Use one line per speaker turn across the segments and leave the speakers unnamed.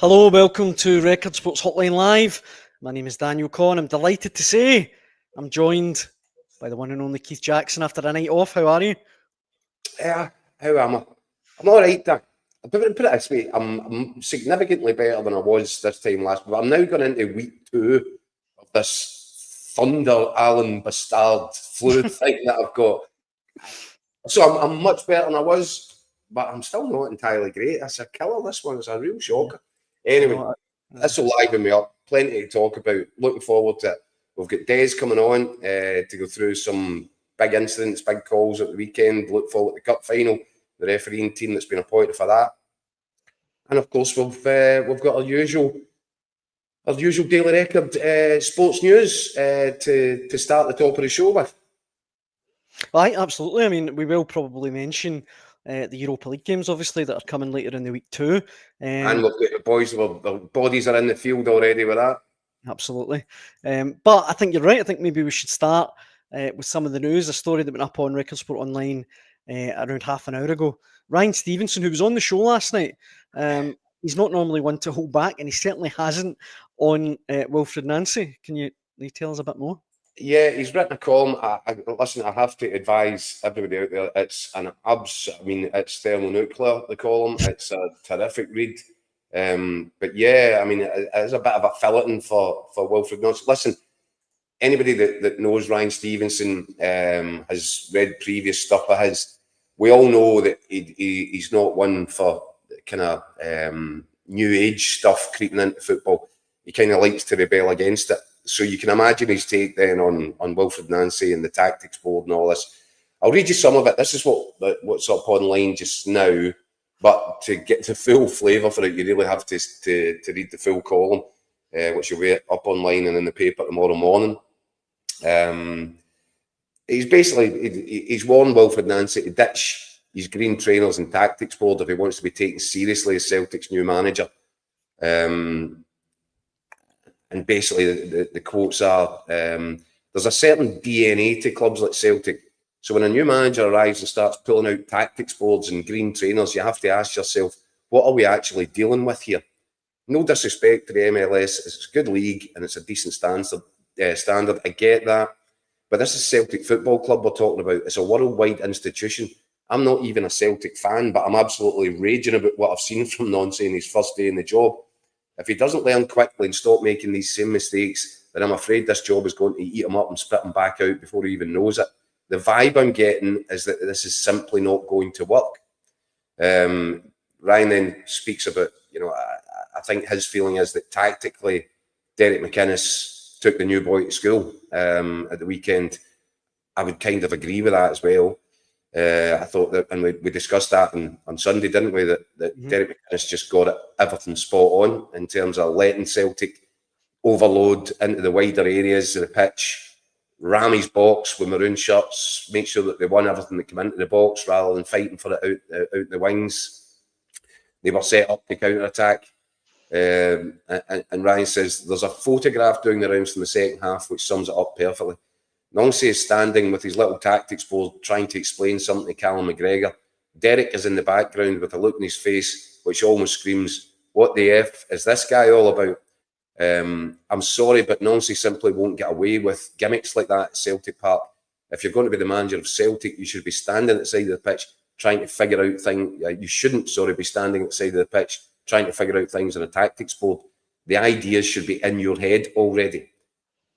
Hello, welcome to Record Sports Hotline Live. My name is Daniel Conn. I'm delighted to say I'm joined by the one and only Keith Jackson after a night off. How are you?
Yeah, how am I? I'm all right, Dan. I'll put it this way. I'm significantly better than I was this time last week. I'm now going into week 2 of this Thunder Allen Bastard flu thing that I've got. So I'm much better than I was, but I'm still not entirely great. It's a killer, this one. It's a real shocker. Anyway, this will liven me up. Plenty to talk about. Looking forward to it. We've got Des coming on to go through some big incidents, big calls at the weekend. Look forward to the cup final, the refereeing team that's been appointed for that. And of course, we've got our usual Daily Record sports news to start the top of the show with.
Aye, absolutely. I mean, we will probably mention the Europa League games, obviously, that are coming later in the week too.
And we've got the boys, their bodies are in the field already with that.
Absolutely. But I think you're right. I think maybe we should start with some of the news. A story that went up on Record Sport Online around half an hour ago. Ryan Stevenson, who was on the show last night, he's not normally one to hold back, and he certainly hasn't on Wilfried Nancy. Can you tell us a bit more?
Yeah, he's written a column. Listen, I have to advise everybody out there. It's it's thermonuclear, the column. It's a terrific read. But yeah, I mean, it is a bit of a filleting for Wilfred Nancy. Listen, anybody that knows Ryan Stevenson has read previous stuff of his. We all know that he's not one for kind of new age stuff creeping into football. He kind of likes to rebel against it. So you can imagine his take then on Wilfred Nancy and the tactics board and all this. I'll read you some of it. This is what's up online just now. But to get the full flavour for it, you really have to read the full column, which will be up online and in the paper tomorrow morning. He's warned Wilfred Nancy to ditch his green trainers and tactics board if he wants to be taken seriously as Celtic's new manager. And basically, the quotes are, there's a certain DNA to clubs like Celtic. So when a new manager arrives and starts pulling out tactics boards and green trainers, you have to ask yourself, what are we actually dealing with here? No disrespect to the MLS. It's a good league and it's a decent standard. I get that. But this is Celtic Football Club we're talking about. It's a worldwide institution. I'm not even a Celtic fan, but I'm absolutely raging about what I've seen from Nancy in his first day in the job. If he doesn't learn quickly and stop making these same mistakes, then I'm afraid this job is going to eat him up and spit him back out before he even knows it. The vibe I'm getting is that this is simply not going to work. Ryan then speaks about, I think his feeling is that tactically, Derek McInnes took the new boy to school at the weekend. I would kind of agree with that as well. I thought that, and we discussed that on Sunday, didn't we? That Derek McInnes just got everything spot on in terms of letting Celtic overload into the wider areas of the pitch, ram his box with maroon shirts, make sure that they won everything that came into the box rather than fighting for it out the wings. They were set up to counter attack. And Ryan says there's a photograph doing the rounds from the second half which sums it up perfectly. Nancy is standing with his little tactics board trying to explain something to Callum McGregor. Derek is in the background with a look in his face which almost screams, what the F is this guy all about? I'm sorry, but Nancy simply won't get away with gimmicks like that at Celtic Park. If you're going to be the manager of Celtic, you should be standing at the side of the pitch trying to figure out things. You shouldn't, be standing at the side of the pitch trying to figure out things on a tactics board. The ideas should be in your head already.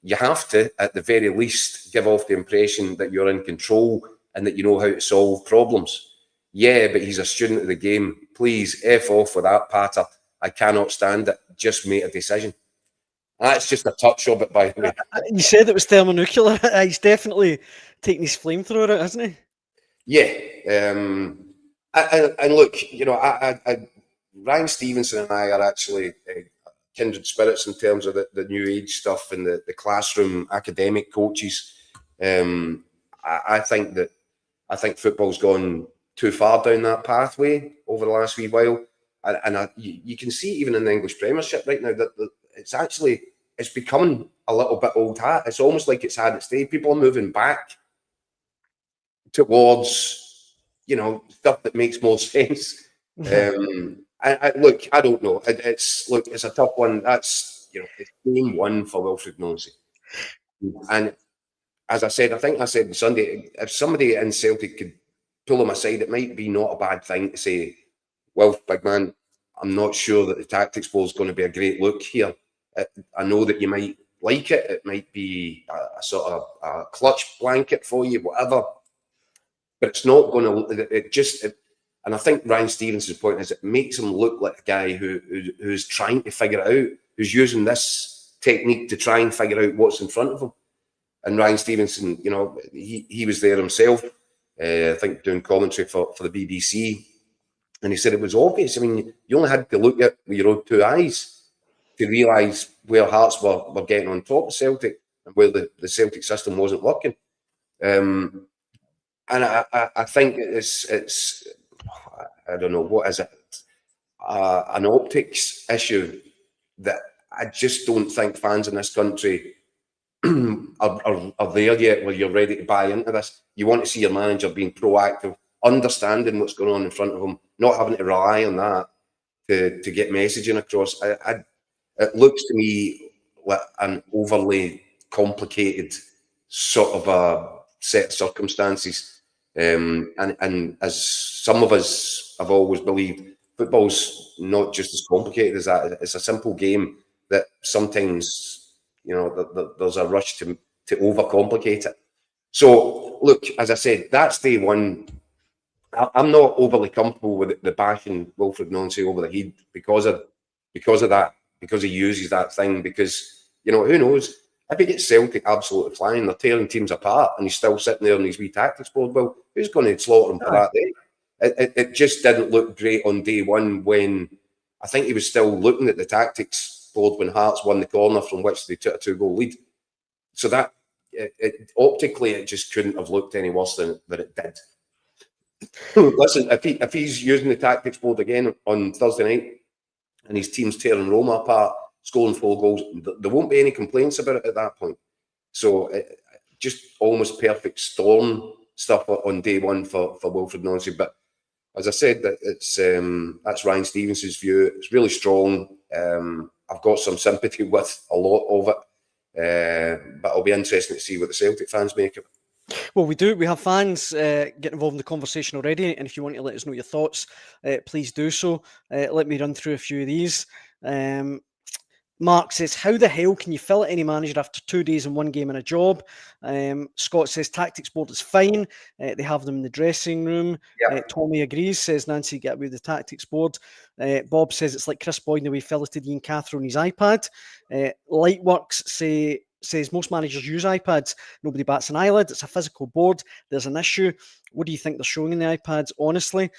You have to, at the very least, give off the impression that you're in control and that you know how to solve problems. Yeah, but he's a student of the game. Please, F off with that patter. I cannot stand it. Just make a decision. That's just a touch of it, by the way.
You said it was thermonuclear. He's definitely taking his flamethrower out, hasn't he?
Yeah. And look, Ryan Stevenson and I are actually kindred spirits in terms of the new age stuff and the classroom academic coaches. I think football's gone too far down that pathway over the last wee while, and you can see even in the English Premiership right now that it's becoming a little bit old hat. It's almost like it's had its day. People are moving back towards stuff that makes more sense. Look, I don't know. It's a tough one. That's, it's game one for Wilfried Nancy. And as I said, I think I said on Sunday, if somebody in Celtic could pull him aside, it might be not a bad thing to say, well, big man, I'm not sure that the tactics ball is going to be a great look here. I know that you might like it. It might be a sort of a clutch blanket for you, whatever. But it's not going to, and I think Ryan Stevenson's point is it makes him look like a guy who's trying to figure it out, who's using this technique to try and figure out what's in front of him. And Ryan Stevenson, he was there himself, I think doing commentary for the BBC. And he said it was obvious. I mean, you only had to look at with your own two eyes to realise where Hearts were getting on top of Celtic and where the Celtic system wasn't working. And I think it's I don't know, what is it? An optics issue that I just don't think fans in this country are there yet where you're ready to buy into this. You want to see your manager being proactive, understanding what's going on in front of him, not having to rely on that to get messaging across. It looks to me like an overly complicated sort of a set of circumstances. And as some of us have always believed, football's not just as complicated as that. It's a simple game that sometimes, there's a rush to overcomplicate it. So, look, as I said, that's day one. I'm not overly comfortable with the bashing Wilfred Nancy over the head because of that, because he uses that thing. Because, who knows? If he gets Celtic absolutely flying, they're tearing teams apart, and he's still sitting there on his wee tactics board, well, who's going to slaughter him for that day? It just didn't look great on day one when I think he was still looking at the tactics board when Hearts won the corner from which they took a 2-goal lead. So that, optically, it just couldn't have looked any worse than it did. Listen, if he's using the tactics board again on Thursday night and his team's tearing Roma apart, scoring 4 goals, there won't be any complaints about it at that point. So just almost perfect storm stuff on day one for Wilfred Nancy. But as I said, that's Ryan Stevenson's view. It's really strong. I've got some sympathy with a lot of it, but it'll be interesting to see what the Celtic fans make of it.
Well, we do. We have fans get involved in the conversation already, and if you want to let us know your thoughts, please do so. Let me run through a few of these. Mark says, how the hell can you fill any manager after 2 days and 1 game in a job? Scott says, tactics board is fine. They have them in the dressing room. Yeah. Tommy agrees, says Nancy, get away with the tactics board. Bob says, it's like Chris Boyd the way he filleted Ian Cathro on his iPad. Lightworks says, most managers use iPads. Nobody bats an eyelid. It's a physical board. There's an issue. What do you think they're showing in the iPads? Honestly,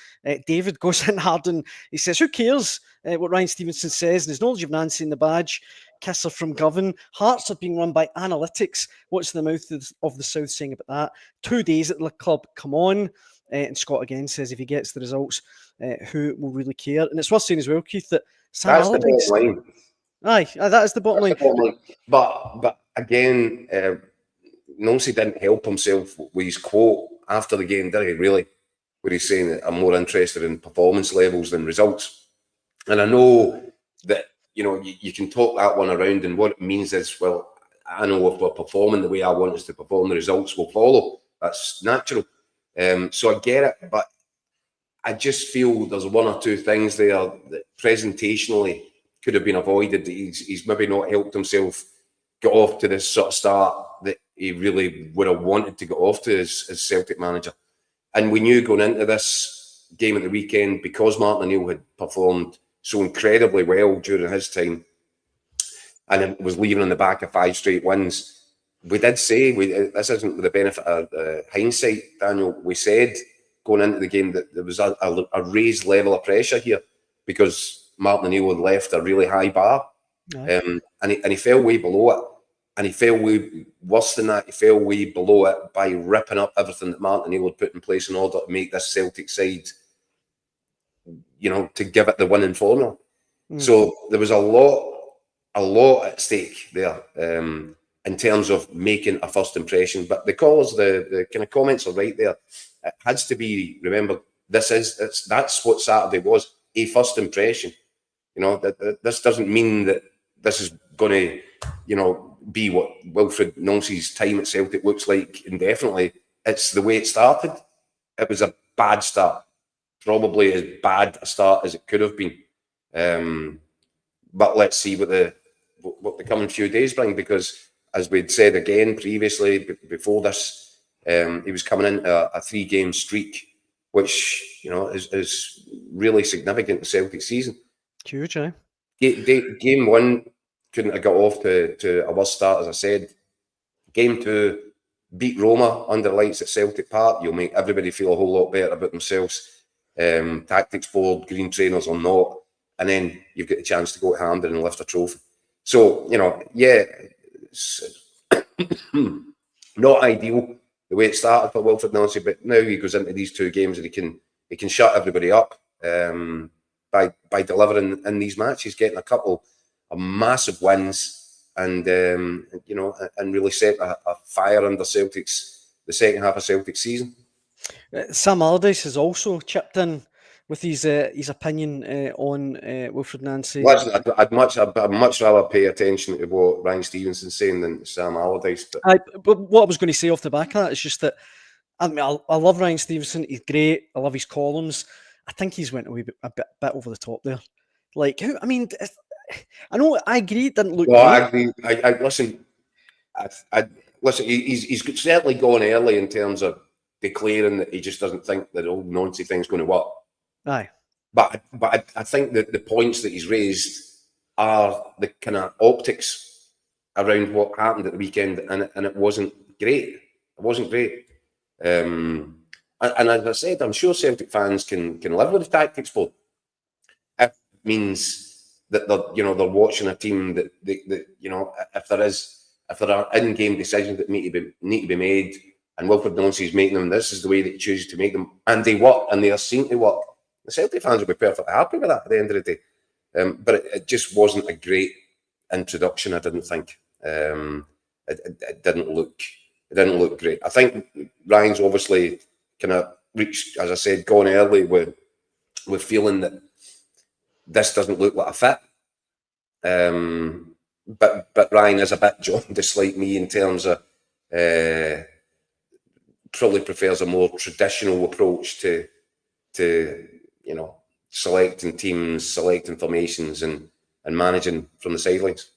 David goes in hard and he says, who cares what Ryan Stevenson says? And his knowledge of Nancy in the badge. Kisser from Govan. Hearts are being run by analytics. What's the mouth of the South saying about that? 2 days at the club. Come on. And Scott again says, if he gets the results, who will really care? And it's worth saying as well, Keith, that Sam
that's the bottom line.
Aye, that is the bottom line.
But again, Nancy didn't help himself with his quote after the game, did he, really? Where he's saying that I'm more interested in performance levels than results. And I know that, you can talk that one around, and what it means is, well, I know if we're performing the way I want us to perform, the results will follow. That's natural. So I get it, but I just feel there's 1 or 2 things there that presentationally could have been avoided. He's maybe not helped himself get off to this sort of start that he really would have wanted to get off to as Celtic manager. And we knew going into this game at the weekend, because Martin O'Neill had performed so incredibly well during his time and it was leaving on the back of 5 straight wins, we did say, this isn't with the benefit of hindsight, Daniel, we said going into the game that there was a raised level of pressure here because Martin O'Neill had left a really high bar. Yeah. And he fell way below it. And he fell way worse than that. He fell way below it by ripping up everything that Martin O'Neill had put in place in order to make this Celtic side, to give it the winning formula. So there was a lot at stake there in terms of making a first impression. But the callers, the kind of comments are right there. It has to be remembered. That's what Saturday was. a first impression. You know, that this doesn't mean that this is going to, you know, be what Wilfried Nancy's time at Celtic looks like indefinitely. It's the way it started. It was a bad start, probably as bad a start as it could have been. But let's see what the coming few days bring, because as we'd said again previously before this, he was coming into a 3-game streak, which, you know, is really significant in Celtic season.
Huge, eh?
Game 1 couldn't have got off to a worse start, as I said. Game 2, beat Roma under lights at Celtic Park. You'll make everybody feel a whole lot better about themselves. Tactics board, green trainers or not. And then you've got the chance to go to Hampden and lift a trophy. So, you know, yeah, it's not ideal the way it started for Wilfred Nancy, but now he goes into these 2 games and he can shut everybody up by delivering in these matches, getting a couple of massive wins, and you know, and really set a fire under the second half of Celtic season.
Sam Allardyce has also chipped in with his opinion on Wilfried Nancy.
Listen, I'd much rather pay attention to what Ryan Stevenson's saying than Sam Allardyce.
But what I was going to say off the back of that is just that, I mean, I love Ryan Stevenson. He's great. I love his columns. I think he's went a bit over the top there. Like, I mean, I know, I agree it didn't look
well,
great.
I agree. Listen, he's certainly gone early in terms of declaring that he just doesn't think that old Nancy thing's going to work.
Aye.
But I think that the points that he's raised are the kind of optics around what happened at the weekend, and it wasn't great. It wasn't great. And as I said, I'm sure Celtic fans can live with the tactics board if it means that they're watching a team that you know, if there are in-game decisions that need to be made, and Wilfred Nancy is making them, this is the way that he chooses to make them, and they work, and they are seen to work. The Celtic fans will be perfectly happy with that at the end of the day. But it just wasn't a great introduction, I didn't think. It didn't look great. I think Ryan's obviously kind of reached, as I said, gone early with feeling that this doesn't look like a fit. But Ryan is a bit jaundiced like me in terms of probably prefers a more traditional approach to you know, selecting teams, selecting formations, and managing from the sidelines.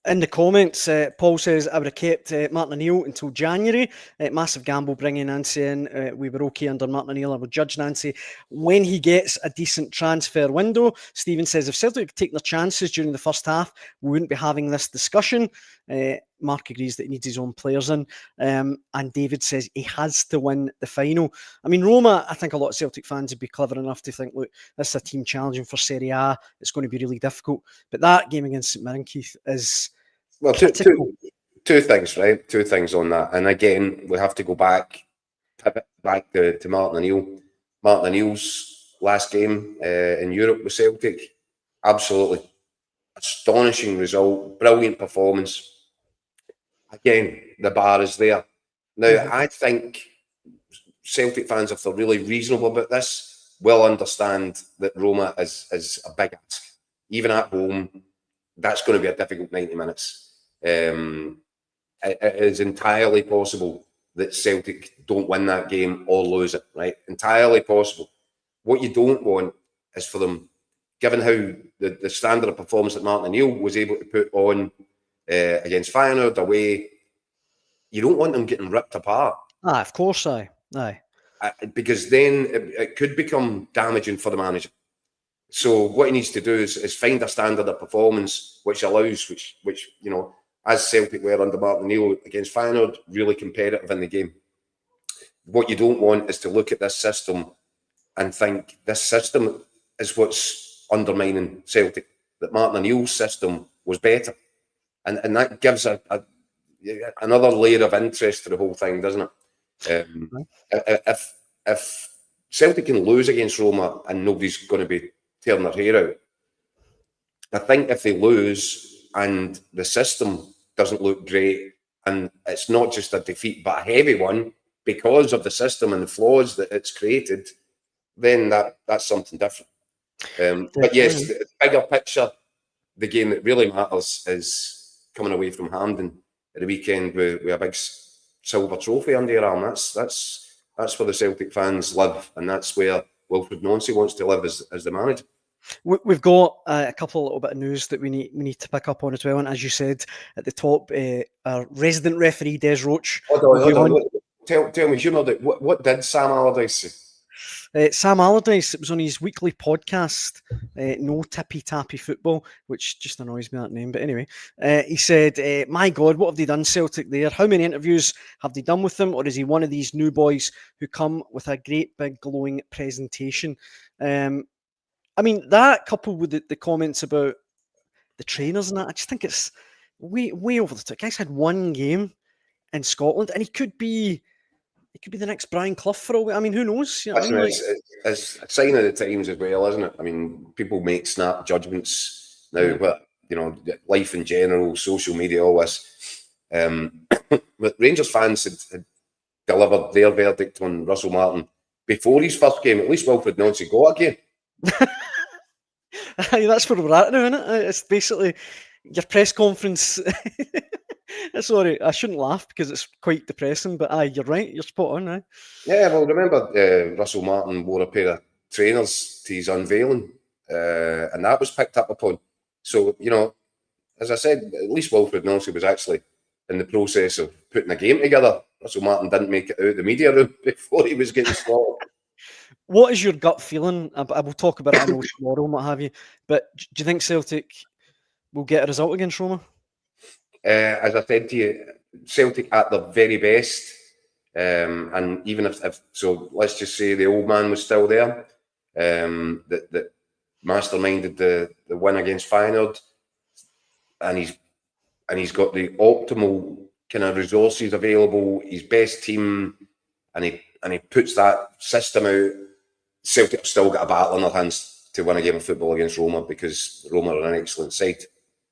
In the comments, Paul says, I would have kept Martin O'Neill until January. Massive gamble bringing Nancy in. We were okay under Martin O'Neill. I would judge Nancy when he gets a decent transfer window. Stephen says, if Celtic take their chances during the first half, we wouldn't be having this discussion. Mark agrees that he needs his own players in. And David says he has to win the final. I mean, Roma, I think a lot of Celtic fans would be clever enough to think, look, this is a team challenging for Serie A. It's going to be really difficult. But that game against St Mirren, Keith, is...
Well, two things, right? 2 things on that. And again, we have to go back to Martin O'Neill. Martin O'Neill's last game in Europe with Celtic, absolutely astonishing result, brilliant performance. Again, the bar is there. Now, I think Celtic fans, if they're really reasonable about this, will understand that Roma is a big ask. Even at home, that's going to be a difficult 90 minutes. It is entirely possible that Celtic don't win that game or lose it, right? Entirely possible. What you don't want is for them, given how the standard of performance that Martin O'Neill was able to put on against Feyenoord away, you don't want them getting ripped apart.
Of course, aye.
Because then it could become damaging for the manager. So what he needs to do is find a standard of performance which allows, which you know, as Celtic were under Martin O'Neill against Feyenoord, really competitive in the game. What you don't want is to look at this system and think this system is what's undermining Celtic, that Martin O'Neill's system was better. And that gives another layer of interest to the whole thing, doesn't it? If Celtic can lose against Roma and nobody's going to be tearing their hair out, I think if they lose and the system doesn't look great, and it's not just a defeat but a heavy one because of the system and the flaws that it's created, then that's something different. But yes, the bigger picture, the game that really matters is coming away from Hampden at the weekend with a big silver trophy under your arm. That's where the Celtic fans live, and that's where Wilfried Nancy wants to live as the manager.
We've got a couple of little bit of news that we need to pick up on as well. And as you said at the top, our resident referee Des Roache.
Hold on. Tell me, you know that what did Sam Allardyce say?
Sam Allardyce, it was on his weekly podcast, No Tippy Tappy Football, which just annoys me, that name. But anyway, he said, my God, what have they done, Celtic, there? How many interviews have they done with them? Or is he one of these new boys who come with a great big glowing presentation? I mean, that coupled with the comments about the trainers and that, I just think it's way over the top. Guy's had one game in Scotland, and he could be the next Brian Clough for all. I mean, who knows? You know,
it's a sign of the times as well, isn't it? I mean, people make snap judgments now, but you know, life in general, social media, all this. But Rangers fans had delivered their verdict on Russell Martin before his first game. At least Wilfred Nancy got a game.
That's where we're at now, isn't it? It's basically your press conference. Sorry, I shouldn't laugh because it's quite depressing, but you're right, you're spot on now.
Yeah, well, remember Russell Martin wore a pair of trainers to his unveiling, and that was picked up upon. So, you know, as I said, at least Wilfred Nancy was actually in the process of putting a game together. Russell Martin didn't make it out of the media room before he was getting slaughtered.
What is your gut feeling? I will talk about it, I know, tomorrow and what have you. But do you think Celtic will get a result against Roma?
As I said to you, Celtic at their very best. And even if so, let's just say the old man was still there, that masterminded the win against Feyenoord, and he's got the optimal kind of resources available, his best team, and he puts that system out. Celtic have still got a battle in their hands to win a game of football against Roma, because Roma are an excellent side.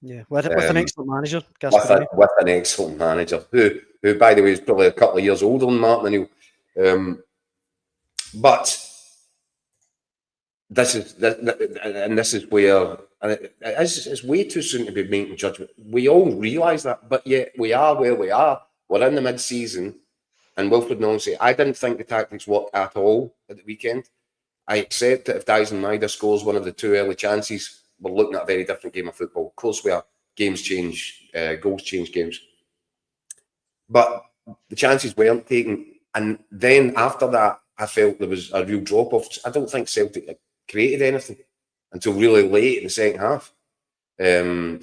Yeah, with an excellent manager.
With an excellent manager, who, by the way, is probably a couple of years older than Martin O'Neill. But this is where, and it's way too soon to be making judgment. We all realise that, but yet we are where we are. We're in the mid-season, and Wilfred Nancy, I didn't think the tactics worked at all at the weekend. I accept that if Dyson Maida scores one of the two early chances, we're looking at a very different game of football. Of course we are. Games change, goals change games. But the chances weren't taken. And then after that, I felt there was a real drop-off. I don't think Celtic created anything until really late in the second half.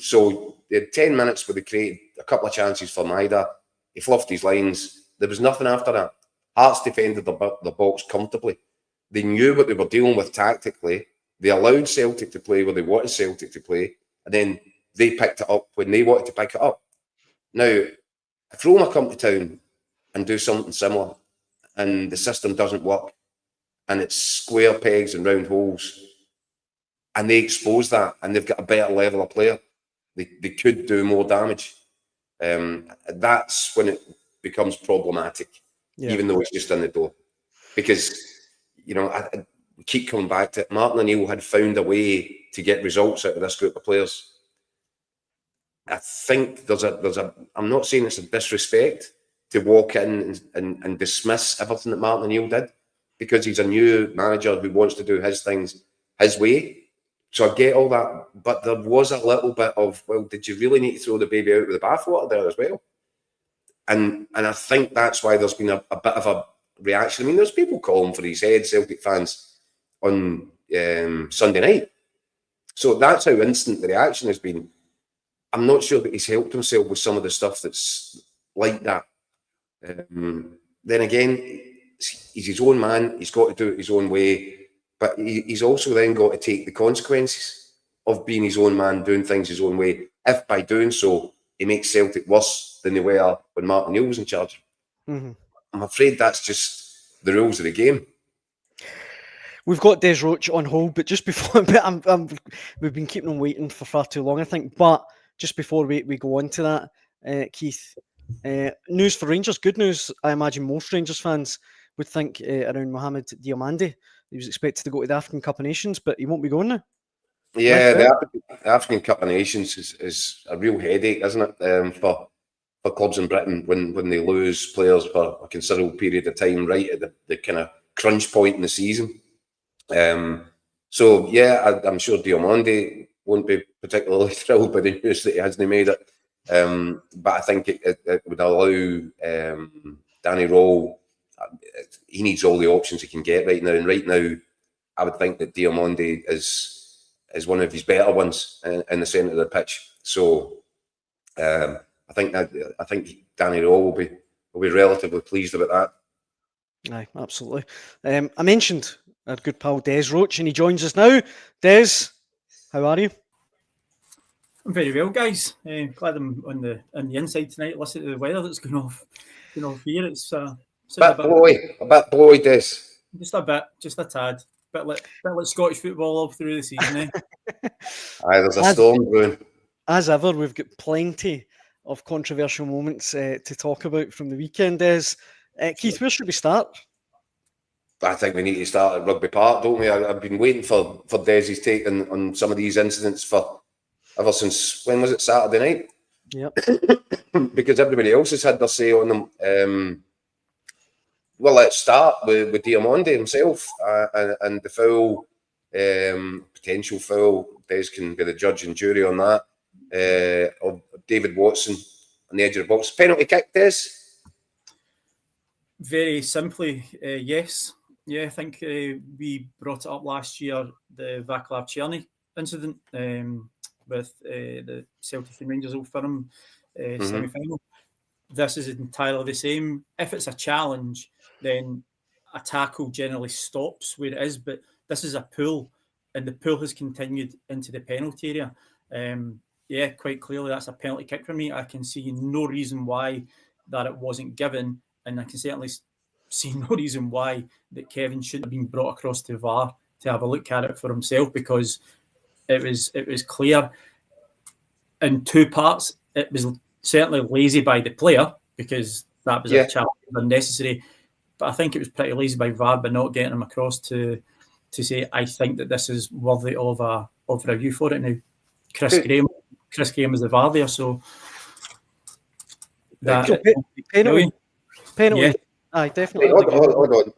So they had 10 minutes where they created a couple of chances for Maida. He fluffed his lines. There was nothing after that. Hearts defended the box comfortably. They knew what they were dealing with tactically. They allowed Celtic to play where they wanted Celtic to play, and then they picked it up when they wanted to pick it up. Now, if Roma come to town and do something similar, and the system doesn't work, and it's square pegs and round holes, and they expose that, and they've got a better level of player, they could do more damage. That's when it becomes problematic, even though it's just in the door. Because, you know, I keep coming back to it. Martin O'Neill had found a way to get results out of this group of players. I think there's a I'm not saying it's a disrespect to walk in and dismiss everything that Martin O'Neill did, because he's a new manager who wants to do his things his way. So I get all that, but there was a little bit of, well, did you really need to throw the baby out with the bathwater there as well? And I think that's why there's been a bit of a reaction. I mean, there's people calling for his head, Celtic fans, on Sunday night. So that's how instant the reaction has been. I'm not sure that he's helped himself with some of the stuff that's like that. Then again, he's his own man. He's got to do it his own way. But he's also then got to take the consequences of being his own man, doing things his own way, if by doing so, he makes Celtic worse than they were when Martin O'Neill was in charge. Mm-hmm. I'm afraid that's just the rules of the game.
We've got Des Roache on hold, but just before, we've been keeping him waiting for far too long, I think. But just before we go on to that, Keith, news for Rangers, good news. I imagine most Rangers fans would think around Mohamed Diomande He was expected to go to the African Cup of Nations, but he won't be going now.
Yeah, the African Cup of Nations is a real headache, isn't it, for clubs in Britain when they lose players for a considerable period of time, right at the kind of crunch point in the season. So yeah, I'm sure Diomande won't be particularly thrilled by the news that he hasn't made it. But I think it would allow Danny Rowe. He needs all the options he can get right now, and right now, I would think that Diomande is one of his better ones in the centre of the pitch. So I think Danny Rowe will be relatively pleased about that.
Aye, absolutely. I mentioned our good pal Des Roache, and he joins us now. Des, how are you?
I'm very well, guys. Glad I'm on the inside tonight. Listen to the weather that's going off here. It's a
bit blowy, Des.
Just a tad. Bit like Scottish football all through the season.
Aye, there's a storm brewing.
As ever, we've got plenty of controversial moments to talk about from the weekend. Des, Keith, where should we start?
I think we need to start at Rugby Park, don't we? I've been waiting for Des's take on some of these incidents ever since, when was it, Saturday night?
Yep.
Because everybody else has had their say on them. Well, let's start with Diomande himself and the foul, potential foul. Des can be the judge and jury on that, of David Watson on the edge of the box. Penalty kick, Des?
Very simply, yes. Yeah, I think we brought it up last year, the Vaclav Černý incident with the Celtic and Rangers Old Firm semi-final. This is entirely the same. If it's a challenge, then a tackle generally stops where it is, but this is a pull, and the pull has continued into the penalty area. Yeah, quite clearly that's a penalty kick for me. I can see no reason why that it wasn't given, and I can certainly see no reason why that Kevin shouldn't have been brought across to VAR to have a look at it for himself, because it was clear in two parts. It was certainly lazy by the player, because that was a challenge unnecessary, but I think it was pretty lazy by VAR by not getting him across to say, I think that this is worthy of a review for it now. Chris Graham was the VAR there, so that
penalty.
Yeah.
Aye, definitely.
Hold on.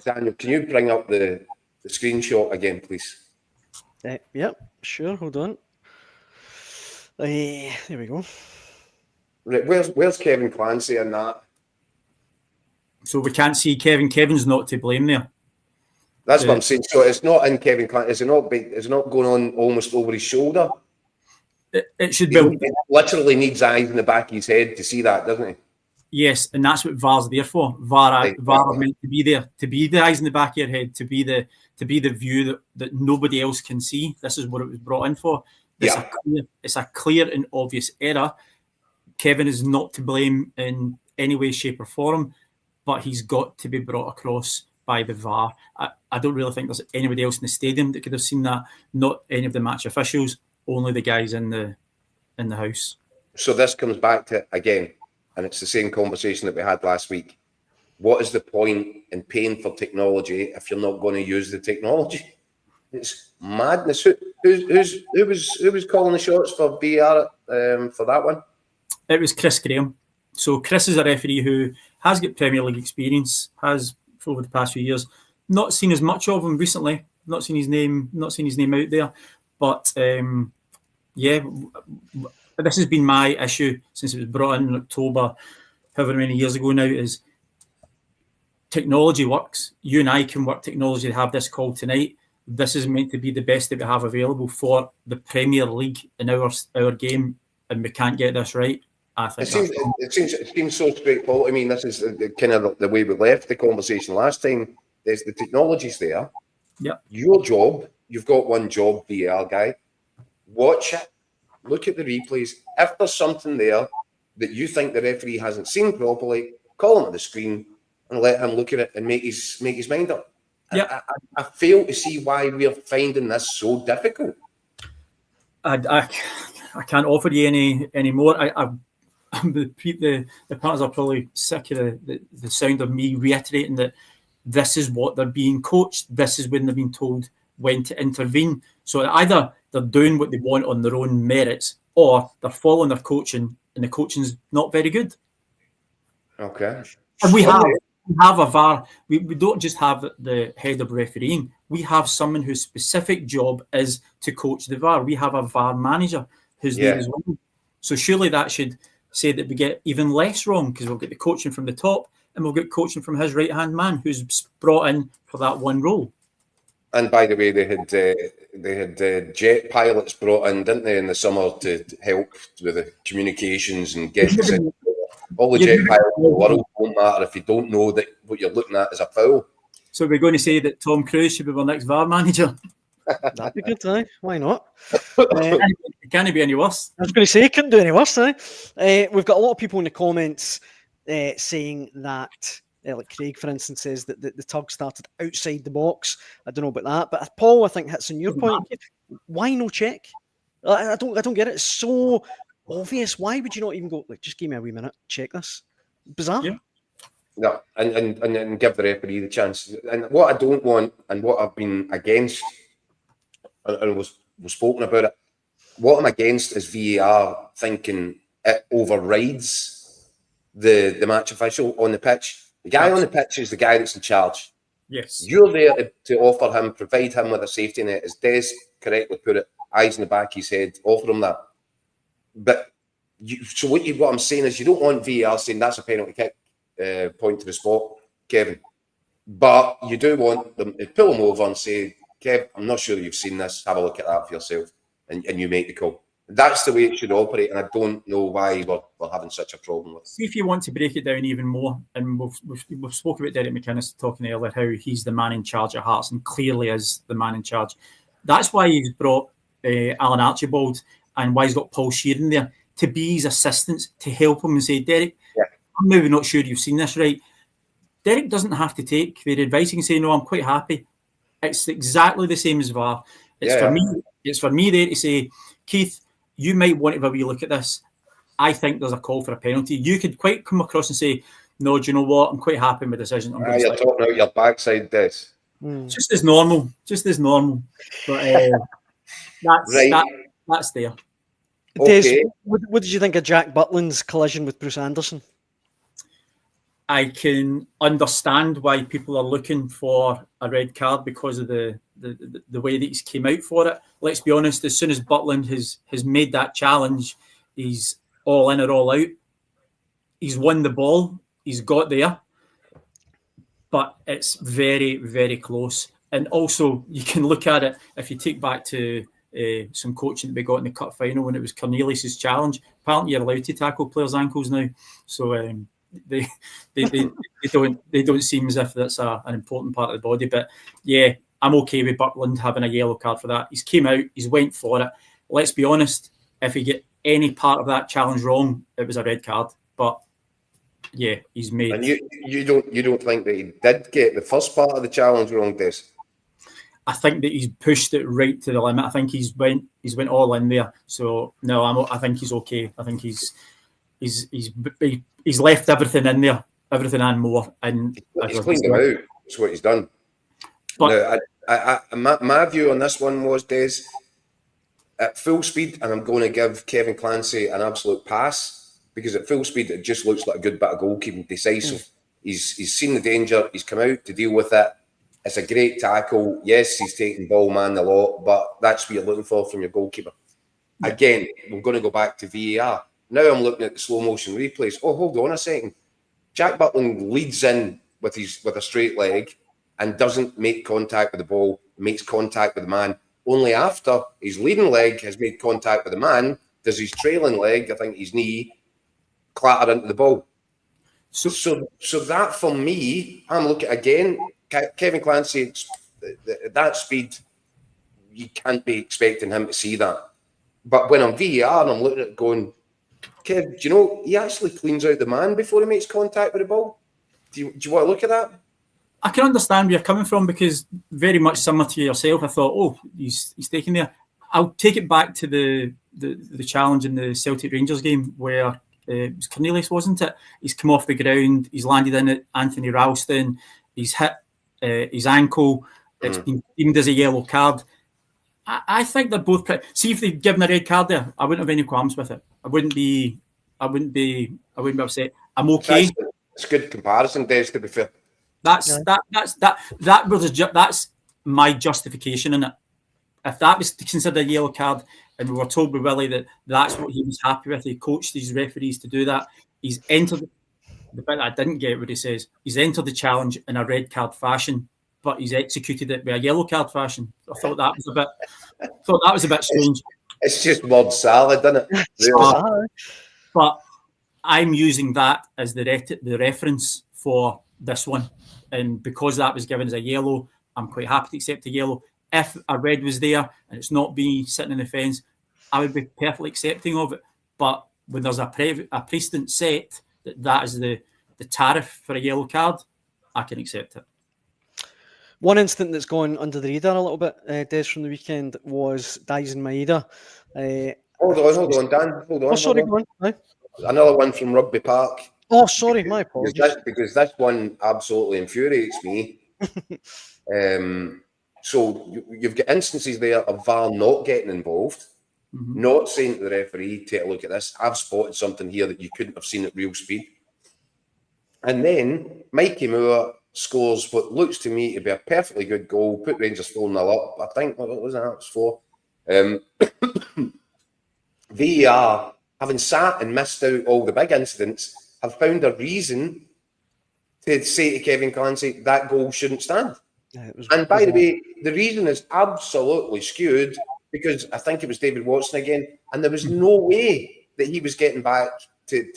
Daniel, can you bring up the screenshot again, please?
Yep, sure. Hold on. There we go.
Right, where's Kevin Clancy in that?
So we can't see Kevin. Kevin's not to blame there.
That's what I'm saying. So it's not in Kevin Clancy. Is it not going on almost over his shoulder?
It should be.
He literally needs eyes in the back of his head to see that, doesn't he?
Yes, and that's what VAR's there for. VAR are meant to be there, to be the eyes in the back of your head, to be the view that nobody else can see. This is what it was brought in for. It's a clear and obvious error. Kevin is not to blame in any way, shape or form, but he's got to be brought across by the VAR. I don't really think there's anybody else in the stadium that could have seen that. Not any of the match officials, only the guys in the house.
So this comes back to, again, and it's the same conversation that we had last week. What is the point in paying for technology if you're not going to use the technology? It's madness. Who was calling the shots for VAR for that one?
It was Chris Graham. So Chris is a referee who has got Premier League experience, has over the past few years. Not seen as much of him recently. Not seen his name out there. But yeah, this has been my issue since it was brought in October, however many years ago now, is technology works. You and I can work technology to have this call tonight. This is meant to be the best that we have available for the Premier League in our game, and we can't get this right. I think
it seems so straightforward. I mean, this is kind of the way we left the conversation last time. There's the technology's there.
Yeah.
Your job, you've got one job, VAR guy. Watch it. Look at the replays. If there's something there that you think the referee hasn't seen properly, call him at the screen and let him look at it and make his mind up.
Yeah.
I fail to see why we're finding this so difficult.
I can't offer you any more. The partners are probably sick of the sound of me reiterating that this is what they're being coached. This is when they're being told when to intervene. So either they're doing what they want on their own merits, or they're following their coaching, and the coaching's not very good.
Okay.
And we have a VAR. We don't just have the head of refereeing. We have someone whose specific job is to coach the VAR. We have a VAR manager who's there as well. So surely that should say that we get even less wrong, because we'll get the coaching from the top, and we'll get coaching from his right-hand man who's brought in for that one role.
And by the way, they had jet pilots brought in, didn't they, in the summer to help with the communications and get all the jet pilots in the world won't matter if you don't know that what you're looking at is a foul.
So we're going to say that Tom Cruise should be our next VAR manager.
That'd be good, aye. Why not?
Can it be any worse?
I was going to say, it couldn't do any worse, aye. We've got a lot of people in the comments saying that, like Craig, for instance, says that the tug started outside the box. I don't know about that, but Paul, I think, hits on your point. Why no check? I don't get it. It's so obvious. Why would you not even go, like, just give me a wee minute, check this? Bizarre.
Yeah. No, and give the referee the chance. And what I don't want, and what I've been against, and we've spoken about it, what I'm against is VAR thinking it overrides the match official on the pitch. The guy on the pitch is the guy that's in charge.
Yes.
You're there to offer him, provide him with a safety net, as Des correctly put it, eyes in the back of his head, offer him that. But what I'm saying is, you don't want VAR saying that's a penalty kick, point to the spot, Kevin. But you do want them to pull him over and say, Kev, I'm not sure you've seen this, have a look at that for yourself, and you make the call. That's the way it should operate, and I don't know why we're having such a problem with it.
See, if you want to break it down even more, and we've spoken about Derek McInnes talking earlier, how he's the man in charge at Hearts, and clearly is the man in charge. That's why he's brought Alan Archibald, and why he's got Paul Sheeran there, to be his assistants, to help him and say, Derek, I'm maybe not sure you've seen this right. Derek doesn't have to take their advice. He can say, no, I'm quite happy. It's exactly the same as VAR. It's for me there to say, Keith, you might want to have a wee look at this. I think there's a call for a penalty. You could quite come across and say, no, do you know what? I'm quite happy with the decision.
You're talking out your backside, Des.
Just as normal. But that's there.
Des,
Okay.
what did you think of Jack Butland's collision with Bruce Anderson?
I can understand why people are looking for a red card because of the way that he's came out for it. Let's be honest, as soon as Butland has made that challenge, he's all in or all out. He's won the ball. He's got there. But it's very, very close. And also, you can look at it, if you take back to some coaching that we got in the cup final when it was Cornelius's challenge. Apparently, you're allowed to tackle players' ankles now. So they don't seem as if that's an important part of the body. But yeah, I'm okay with Butland having a yellow card for that. He's came out, he's went for it. Let's be honest, if he get any part of that challenge wrong, it was a red card. But yeah, he's made.
And you don't think that he did get the first part of the challenge wrong, Des?
I think that he's pushed it right to the limit. I think he's went all in there. So no, I think he's okay. I think he's left everything in there, everything and more. And
he's cleaned them out. That's what he's done. But now, my view on this one was, Des, at full speed, and I'm going to give Kevin Clancy an absolute pass, because at full speed it just looks like a good bit of goalkeeping, decisive. He's seen the danger. He's come out to deal with it. It's a great tackle. Yes, he's taking ball man a lot, but that's what you're looking for from your goalkeeper. Again, we're going to go back to VAR. Now I'm looking at the slow motion replays. Oh, hold on a second. Jack Butland leads in with a straight leg and doesn't make contact with the ball, makes contact with the man. Only after his leading leg has made contact with the man does his trailing leg, I think his knee, clatter into the ball. So that, for me, I'm looking again, Kevin Clancy, at that speed, you can't be expecting him to see that. But when I'm VAR and I'm looking at it going, Kev, do you know, he actually cleans out the man before he makes contact with the ball? Do you want to look at that?
I can understand where you're coming from, because very much similar to yourself, I thought, oh, he's taking there. I'll take it back to the challenge in the Celtic Rangers game where it was Cornelius, wasn't it? He's come off the ground, he's landed in it, Anthony Ralston, he's hit his ankle. It's been deemed as a yellow card. I think they're both pretty. See, if they'd given a red card there, I wouldn't have any qualms with it. I wouldn't be upset. I'm okay.
It's a good comparison, Des, to be fair.
That's my justification in it. If that was considered a yellow card, and we were told by Willie that that's what he was happy with, he coached his referees to do that. He's entered the bit I didn't get what he says. He's entered the challenge in a red card fashion, but he's executed it with a yellow card fashion. I thought that was a bit strange.
It's just word salad, isn't it? Really?
But I'm using that as the reference for this one, and because that was given as a yellow, I'm quite happy to accept a yellow. If a red was there and it's not me sitting in the fence, I would be perfectly accepting of it. But when there's a precedent set that is the tariff for a yellow card, I can accept it.
One incident that's gone under the radar a little bit, Des, from the weekend was Daisen Maeda.
Hold on, Dan. Hold on.
Oh, sorry, go on. Aye.
Another one from Rugby Park.
Oh, sorry, my apologies.
Because this one absolutely infuriates me. So you've got instances there of VAR not getting involved, not saying to the referee, take a look at this. I've spotted something here that you couldn't have seen at real speed. And then Mikey Moore scores what looks to me to be a perfectly good goal, put Rangers 4-0 up. I think, what was that? It was 4. VAR, having sat and missed out all the big incidents, have found a reason to say to Kevin Clancy, that goal shouldn't stand. Yeah, and by the way, the reason is absolutely skewed because I think it was David Watson again, and there was no way that he was getting back to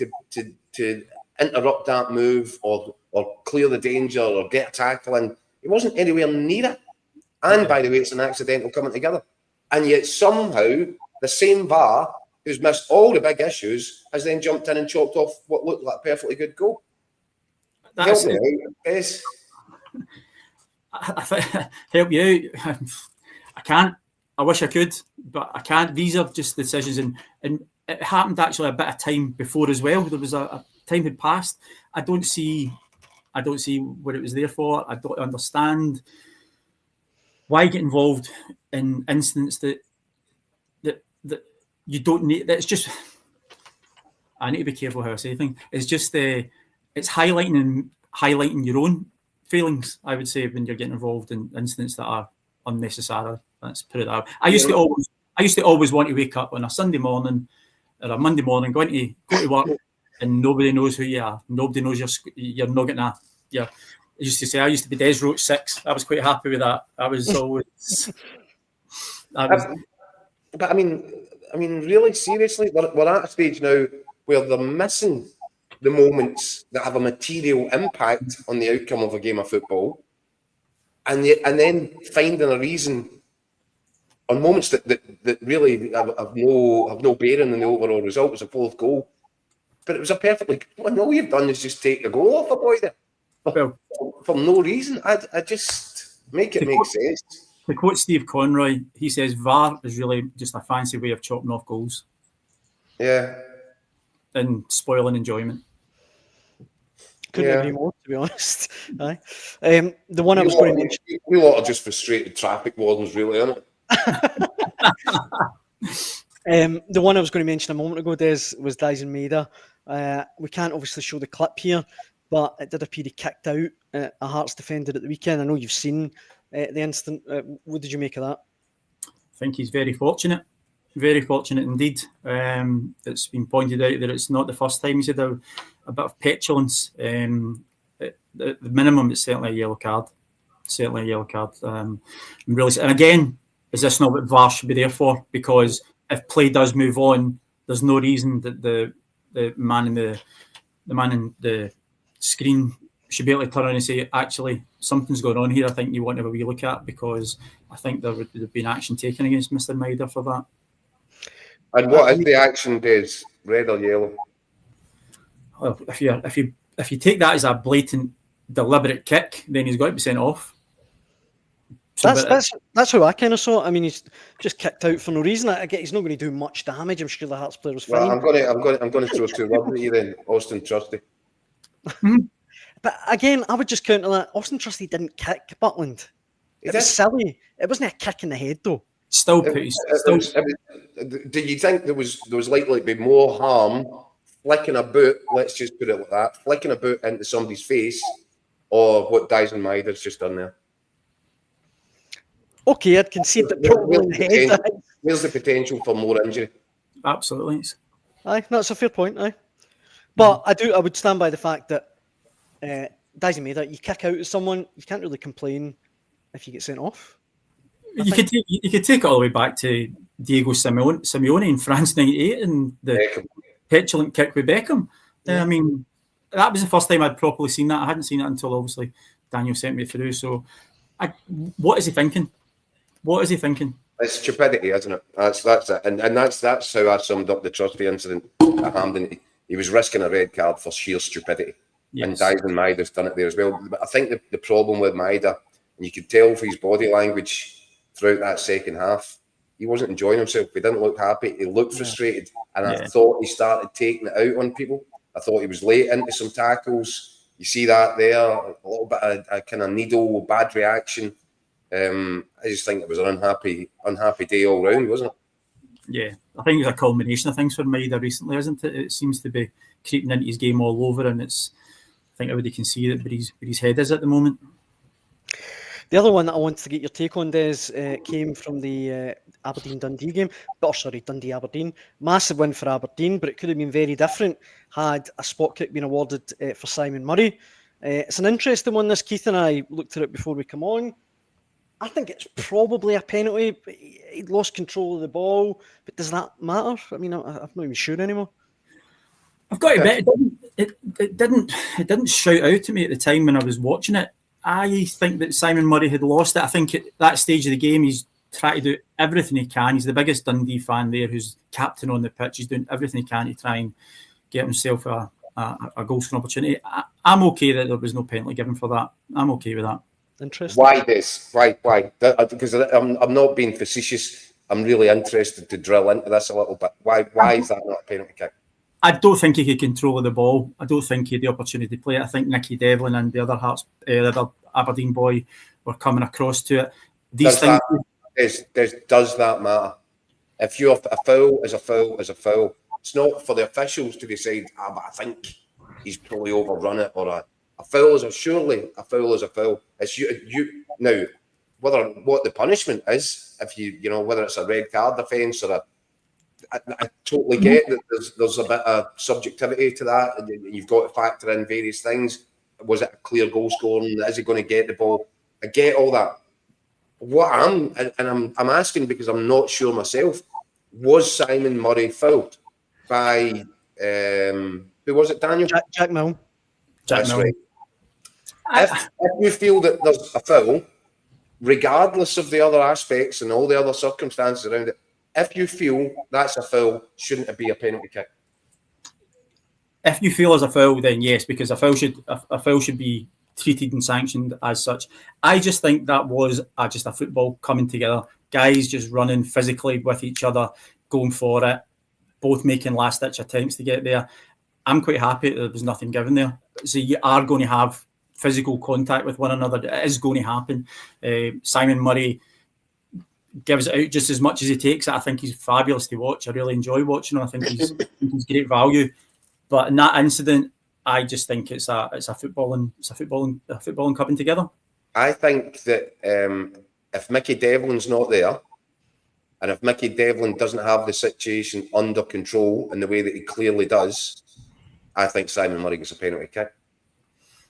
interrupt that move or clear the danger or get a tackle in. He wasn't anywhere near it. And by the way, it's an accidental coming together. And yet somehow the same VAR who's missed all the big issues has then jumped in and chopped off what looked like a perfectly good goal. Help me out, Des.
Help you out. I can't. I wish I could, but I can't. These are just decisions, and it happened actually a bit of time before as well. There was a time had passed. I don't see what it was there for. I don't understand why get involved in incidents that you don't need. That's just. I need to be careful how I say things. It's just it's highlighting your own feelings, I would say, when you're getting involved in incidents that are unnecessary. Let's put it that way. I used to always want to wake up on a Sunday morning or a Monday morning, go to work, and nobody knows who you are. Nobody knows you're not getting a. I used to say I used to be Des Roache 6. I was quite happy with that. I was always.
But I mean, really seriously, we're at a stage now where they're missing the moments that have a material impact on the outcome of a game of football, and then finding a reason on moments that really have no bearing on the overall result. It was a fourth goal, but it was a perfectly. Well, all you've done is just take the goal off the boy there for no reason. I just make it make sense.
To quote Steve Conroy, he says VAR is really just a fancy way of chopping off goals.
Yeah.
And spoiling enjoyment.
Couldn't agree more, to be honest. Aye. The one I was going to mention.
We lot are just frustrated traffic wardens, really, aren't it?
The one I was going to mention a moment ago, Des, was Daisen Maeda. We can't obviously show the clip here, but it did appear he kicked out a Hearts defender at the weekend. I know you've seen the incident. What did you make of that?
I think he's very fortunate indeed. It's been pointed out that it's not the first time he's had a bit of petulance. At the minimum, it's certainly a yellow card. And again, is this not what VAR should be there for? Because if play does move on, there's no reason that the man in the screen should be able to turn around and say, actually, something's going on here. I think you want to have a wee look at, because I think there would have been action taken against Mr. Maeda for that.
And what is the action, Des? Red or yellow?
Well, if you take that as a blatant, deliberate kick, then he's got to be sent off. So
that's how I kind of saw it. I mean, he's just kicked out for no reason. I get he's not going to do much damage. I'm sure the Hearts player was fine.
Well, I'm going to throw two words at you then, Austin Trusty.
But again, I would just counter that. Austin Trusty didn't kick Butland. It was silly. It wasn't a kick in the head, though.
Still,
do you think there was likely to be more harm flicking a boot, let's just put it like that, flicking a boot into somebody's face, or what Dyson Mider's just done there?
Okay, I'd concede that probably in the head.
Where's the potential for more injury?
Absolutely.
Aye, that's a fair point, aye. But I would stand by the fact that Dyson Mider, you kick out at someone, you can't really complain if you get sent off.
You could take it all the way back to Diego Simeone in France '98 and the petulant kick with Beckham. I mean, that was the first time I'd properly seen that. I hadn't seen it until obviously Daniel sent me through. So, what is he thinking? What is he thinking? It's
stupidity, isn't it? That's it, and that's how I summed up the Trusty incident at Hampden. He was risking a red card for sheer stupidity, and Dyson Mider's done it there as well. But I think the problem with Mider, and you could tell from his body language throughout that second half, he wasn't enjoying himself. He didn't look happy. He looked frustrated, and I thought he started taking it out on people. I thought he was late into some tackles. You see that there, a little bit of a kind of needle, bad reaction. I just think it was an unhappy day all round, wasn't it?
Yeah, I think it's a culmination of things for Maida recently, isn't it? It seems to be creeping into his game all over, and I think everybody can see that where his head is at the moment.
The other one that I wanted to get your take on, Des, came from the Aberdeen-Dundee game. Dundee-Aberdeen. Massive win for Aberdeen, but it could have been very different had a spot kick been awarded for Simon Murray. It's an interesting one, this. Keith and I looked at it before we come on. I think it's probably a penalty. He lost control of the ball, but does that matter? I mean, I'm not even sure anymore.
I've got to admit, it didn't shout out to me at the time when I was watching it. I think that Simon Murray had lost it. I think at that stage of the game, he's trying to do everything he can. He's the biggest Dundee fan there, who's captain on the pitch. He's doing everything he can to try and get himself a goal scoring opportunity. I'm okay that there was no penalty given for that. I'm okay with that.
Interesting.
Why this? Why? Because I'm not being facetious. I'm really interested to drill into this a little bit. Why is that not a penalty kick?
I don't think he could control the ball. I don't think he had the opportunity to play it. I think Nicky Devlin and the other Aberdeen boy were coming across to it. Does that matter? If you're a foul is a foul is a foul. It's not for the officials to decide. But I think he's probably overrun it, or a foul is surely a foul is a foul. It's you now. What the punishment is, if whether it's a red card offence or I totally get that there's a bit of subjectivity to that, and you've got to factor in various things. Was it a clear goal scoring? Is he going to get the ball? I get all that. What I'm asking because I'm not sure myself. Was Simon Murray fouled by who was it? Daniel?
Jack Milne.
That's right. If you feel that there's a foul, regardless of the other aspects and all the other circumstances around it, if you feel that's a foul, shouldn't it be a penalty kick?
If you feel as a foul, then yes, because a foul should be treated and sanctioned as such. I just think that was just a football coming together, guys just running physically with each other, going for it, both making last-ditch attempts to get there. I'm quite happy that there was nothing given there. So you are going to have physical contact with one another. It is going to happen. Simon Murray gives it out just as much as he takes it. I think he's fabulous to watch. I really enjoy watching him. I think he's great value. But in that incident, I just think it's a footballing coming together. I
think that if Mickey Devlin's not there, and if Mickey Devlin doesn't have the situation under control in the way that he clearly does, I think Simon Murray gets a penalty kick.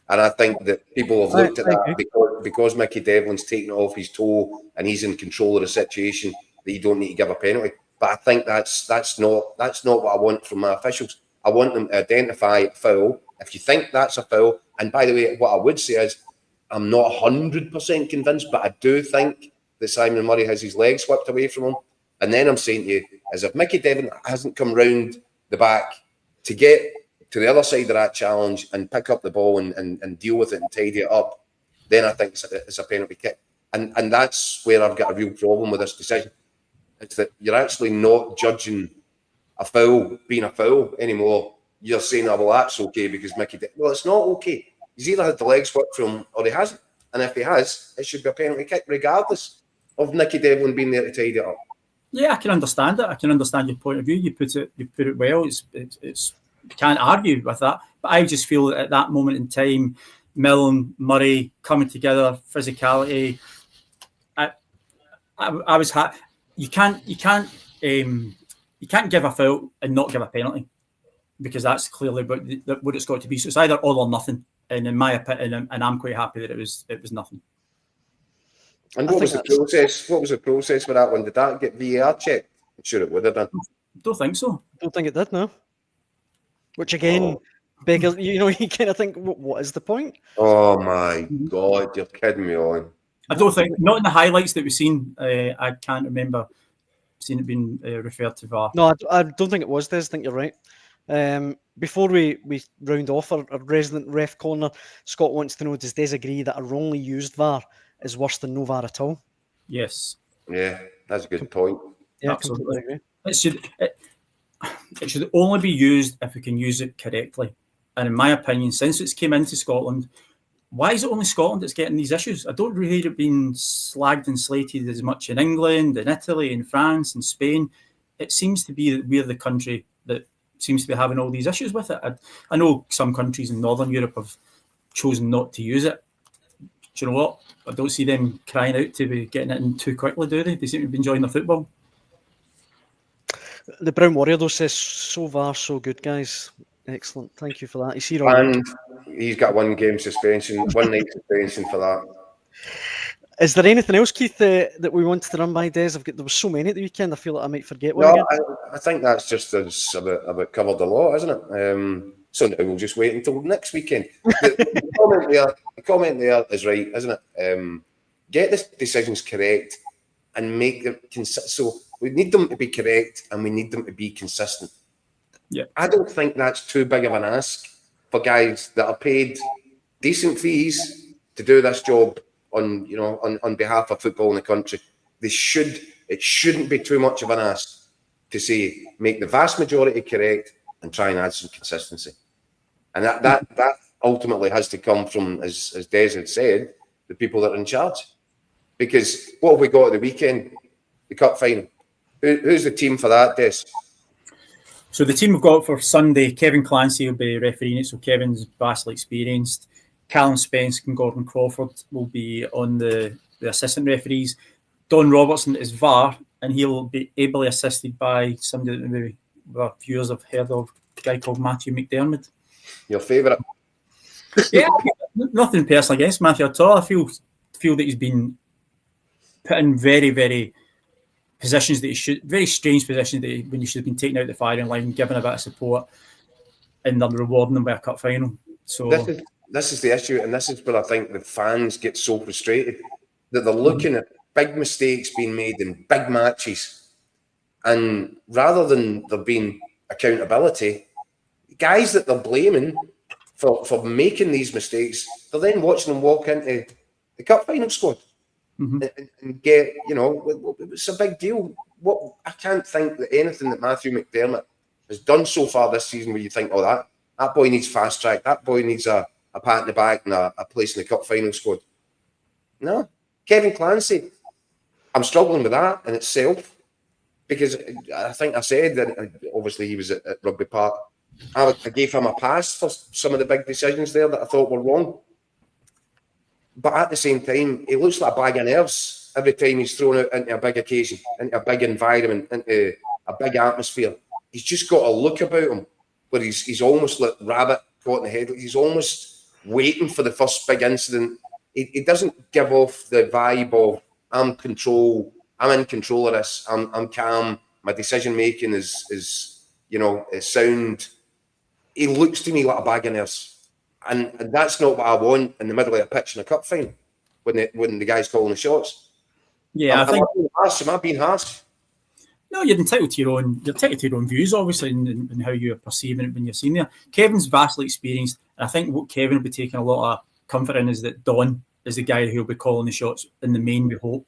And I think that people have looked at that because Mickey Devlin's taken it off his toe and he's in control of the situation, that you don't need to give a penalty. But I think that's not what I want from my officials. I want them to identify a foul. If you think that's a foul, and by the way, what I would say is I'm not 100% convinced, but I do think that Simon Murray has his legs swept away from him. And then I'm saying to you, as if Mickey Devlin hasn't come round the back to get to the other side of that challenge and pick up the ball and deal with it and tidy it up, then I think it's a penalty kick. And that's where I've got a real problem with this decision. It's that you're actually not judging a foul being a foul anymore. You're saying, oh, well, that's okay because Mickey Devlin. Well, it's not okay. He's either had the legs work for him or he hasn't. And if he has, it should be a penalty kick, regardless of Nicky Devlin being there to tidy it up.
Yeah, I can understand it. I can understand your point of view. You put it well. It's you can't argue with that. But I just feel that at that moment in time, Milne, Murray coming together, physicality. I was happy. You can't give a foul and not give a penalty, because that's clearly what it's got to be. So it's either all or nothing. And in my opinion, and I'm quite happy that it was nothing.
And what was the process? What was the process for that one? Did that get VAR checked? I'm sure it would have done.
Don't think so.
Don't think it did, no. Which again, beggars, you kind of think, what is the point?
Oh my God, you're kidding me on.
I don't think, not in the highlights that we've seen. I can't remember seeing it being referred to VAR.
No, I don't think it was, Des. I think you're right. Before we round off our resident ref corner, Scott wants to know, does Des agree that a wrongly used VAR is worse than no VAR at all?
Yes.
Yeah, that's a good point.
Yeah,
absolutely.
Agree.
It should only be used if we can use it correctly. And in my opinion, since it's came into Scotland, why is it only Scotland that's getting these issues? I don't really hear it being slagged and slated as much in England, in Italy, in France, in Spain. It seems to be that we're the country that seems to be having all these issues with it. I know some countries in Northern Europe have chosen not to use it. Do you know what? I don't see them crying out to be getting it in too quickly, do they? They seem to be enjoying their football.
The Brown Warrior, though, says, so far, so good, guys. Excellent. Thank you for that. He's here
and he's got 1 game suspension, 1 night suspension for that.
Is there anything else, Keith, that we wanted to run by, Des? There was so many at the weekend, I feel like I might forget one again.
I think that's just about covered the lot, isn't it? So now we'll just wait until next weekend. The comment there is right, isn't it? Get the decisions correct and make them consistent. So we need them to be correct and we need them to be consistent.
Yeah,
I don't think that's too big of an ask for guys that are paid decent fees to do this job on behalf of football in the country. It shouldn't be too much of an ask to say make the vast majority correct and try and add some consistency. And that ultimately has to come from, as Des had said, the people that are in charge. Because what have we got at the weekend? The cup final. Who's the team for that, Des?
So the team we've got for Sunday, Kevin Clancy will be refereeing it. So Kevin's vastly experienced. Callum Spence and Gordon Crawford will be on the assistant referees. Don Robertson is VAR, and he'll be ably assisted by somebody that maybe our viewers have heard of, a guy called Matthew McDermott.
Your favourite?
Yeah, nothing personal against Matthew at all. I feel that he's been put in very, very positions that very strange positions that when you should have been taken out the firing line, given a bit of support, and then rewarding them by a cup final. So
this is the issue, and this is where I think the fans get so frustrated that they're looking at big mistakes being made in big matches, and rather than there being accountability, guys that they're blaming for making these mistakes, they're then watching them walk into the cup final squad. And get, it's a big deal. I can't think that anything that Matthew McDermott has done so far this season where you think, that boy needs fast track, that boy needs a pat in the back and a place in the cup final squad. No. Kevin Clancy, I'm struggling with that in itself, because I think I said that obviously he was at Rugby Park. I gave him a pass for some of the big decisions there that I thought were wrong. But at the same time, he looks like a bag of nerves every time he's thrown out into a big occasion, into a big environment, into a big atmosphere. He's just got a look about him where he's almost like rabbit caught in the head. He's almost waiting for the first big incident. He doesn't give off the vibe of I'm in control of this. I'm calm. My decision making is sound. He looks to me like a bag of nerves. And that's not what I want in the middle of a pitch in a cup final when the guy's calling the shots.
Yeah,
am I being harsh?
No, you're entitled to your own views, obviously, and how you're perceiving it when you're seeing there. Kevin's vastly experienced, and I think what Kevin will be taking a lot of comfort in is that Don is the guy who'll be calling the shots in the main, we hope,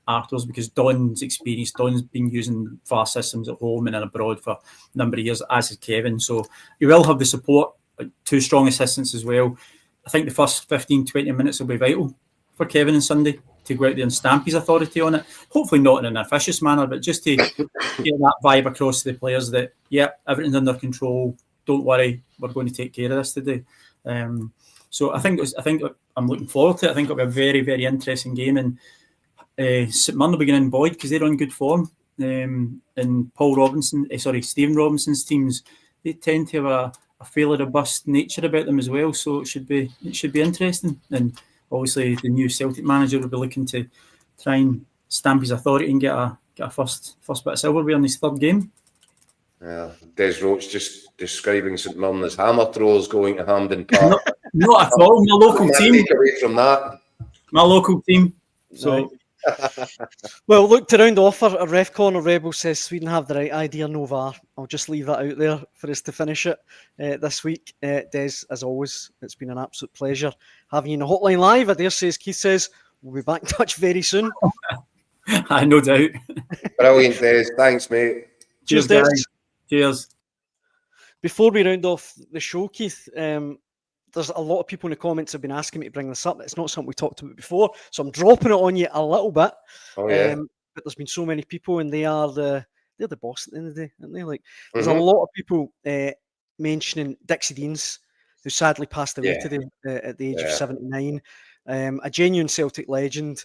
afterwards, because Don's experienced. Don's been using VAR systems at home and abroad for a number of years, as is Kevin. So you will have the support. 2 strong assistants as well. I think the first 15-20 minutes will be vital for Kevin on Sunday to go out there and stamp his authority on it. Hopefully not in an officious manner, but just to get that vibe across to the players that, yeah, everything's under control. Don't worry, we're going to take care of this today. So I think I'm looking forward to it. I think it'll be a very, very interesting game. And St Mirren will be getting Boyd because they're on good form. And Stephen Robinson's teams, they tend to have a fairly robust nature about them as well. So it should be interesting. And obviously the new Celtic manager will be looking to try and stamp his authority and get a first bit of silverware in his third game.
Yeah, Des Roache just describing St Mirren as hammer throwers going to Hampden Park.
Not at all. My local team.
Take away from that.
My local team. So.
Well, look, to round off, our Ref Corner Rebel says Sweden have the right idea, no VAR. I'll just leave that out there for us to finish it this week. Des, as always, it's been an absolute pleasure having you in the hotline live. I dare say, as Keith says, we'll be back in touch very soon.
No doubt.
Brilliant, Des. Thanks, mate.
Cheers, Des.
Cheers.
Before we round off the show, Keith, there's a lot of people in the comments have been asking me to bring this up. It's not something we talked about before, so I'm dropping it on you a little bit.
Oh, yeah.
But there's been so many people, and they're the boss at the end of the day, aren't they? Like, there's a lot of people mentioning Dixie Deans, who sadly passed away today at the age of 79. A genuine Celtic legend.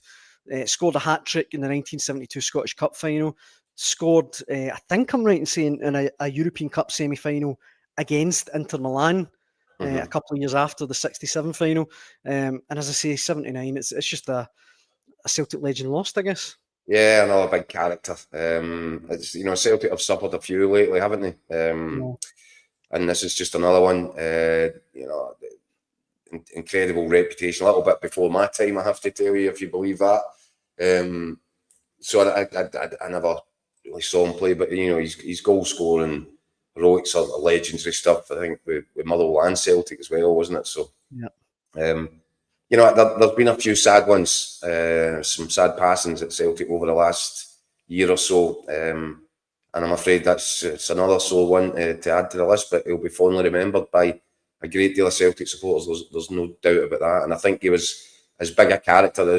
Scored a hat-trick in the 1972 Scottish Cup final. Scored, I think I'm right in saying, in a European Cup semi-final against Inter Milan a couple of years after the 67 final. And as I say, 79, it's just a Celtic legend lost, I guess.
Yeah, another big character. It's, Celtic have suffered a few lately, haven't they? And this is just another one. Incredible reputation. A little bit before my time, I have to tell you, if you believe that. So I never really saw him play, but his goal scoring, heroic sort of legendary stuff. I think with Motherwell and Celtic as well, wasn't it? So yeah. There's been a few sad ones, some sad passings at Celtic over the last year or so, and I'm afraid it's another sore one to add to the list. But he'll be fondly remembered by a great deal of Celtic supporters. There's no doubt about that. And I think he was as big a character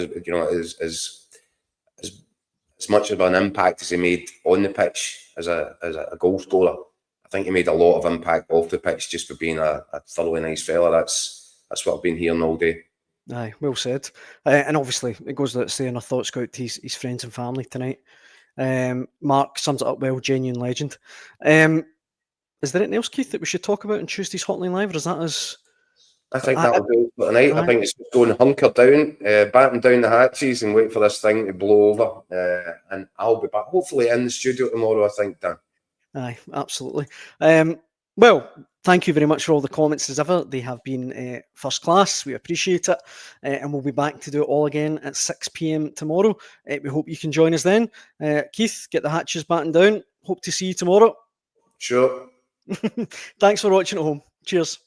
as much of an impact as he made on the pitch as a goal scorer. I think he made a lot of impact off the pitch just for being a thoroughly nice fella. That's what I've been hearing all day.
Aye, well said. And obviously, it goes without saying, our thoughts go out to his friends and family tonight. Mark sums it up well, genuine legend. Is there anything else, Keith, that we should talk about on Tuesday's Hotline Live, or is that us?
I think that'll do it for tonight. I think it's just going hunker down, batten down the hatches and wait for this thing to blow over. And I'll be back, hopefully, in the studio tomorrow, I think, Dan.
Aye, absolutely. Well, thank you very much for all the comments as ever. They have been first class. We appreciate it. And we'll be back to do it all again at 6 p.m. tomorrow. We hope you can join us then. Keith, get the hatches battened down. Hope to see you tomorrow.
Sure.
Thanks for watching at home. Cheers.